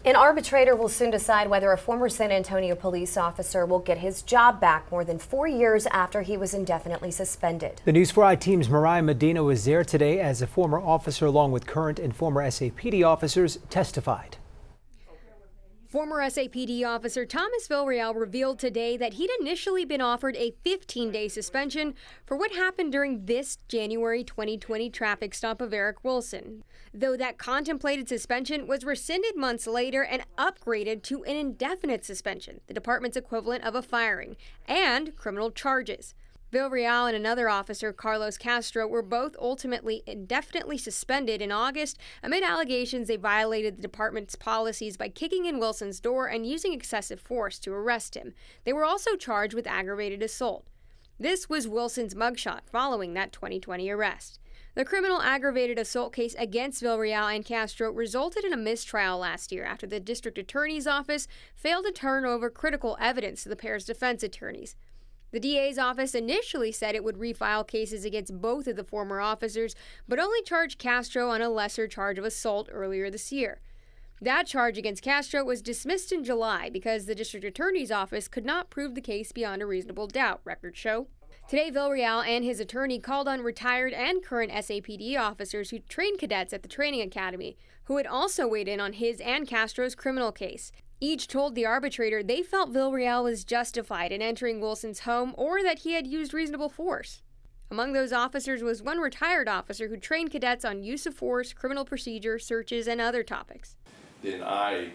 An arbitrator will soon decide whether a former San Antonio police officer will get his job back more than 4 years after he was indefinitely suspended. The News 4i team's Mariah Medina was there today as a former officer along with current and former SAPD officers testified. Former SAPD Officer Thomas Villarreal revealed today that he'd initially been offered a 15-day suspension for what happened during this January 2020 traffic stop of Eric Wilson, though that contemplated suspension was rescinded months later and upgraded to an indefinite suspension, the department's equivalent of a firing, and criminal charges. Villarreal and another officer, Carlos Castro, were both ultimately indefinitely suspended in August amid allegations they violated the department's policies by kicking in Wilson's door and using excessive force to arrest him. They were also charged with aggravated assault. This was Wilson's mugshot following that 2020 arrest. The criminal aggravated assault case against Villarreal and Castro resulted in a mistrial last year after the district attorney's office failed to turn over critical evidence to the pair's defense attorneys. The DA's office initially said it would refile cases against both of the former officers, but only charged Castro on a lesser charge of assault earlier this year. That charge against Castro was dismissed in July because the district attorney's office could not prove the case beyond a reasonable doubt, records show. Today, Villarreal and his attorney called on retired and current SAPD officers who trained cadets at the training academy, who had also weighed in on his and Castro's criminal case. Each told the arbitrator they felt Villarreal was justified in entering Wilson's home or that he had used reasonable force. Among those officers was one retired officer who trained cadets on use of force, criminal procedure, searches, and other topics. Then I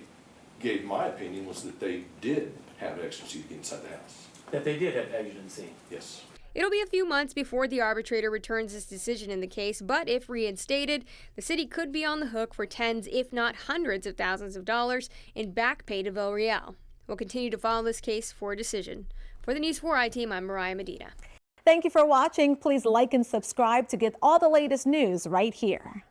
gave my opinion was that they did have exigency inside the house. That they did have exigency? Yes. It'll be a few months before the arbitrator returns his decision in the case, but if reinstated, the city could be on the hook for tens, if not hundreds of thousands of dollars in back pay to Villarreal. We'll continue to follow this case for a decision. For the News 4i team, I'm Mariah Medina. Thank you for watching. Please like and subscribe to get all the latest news right here.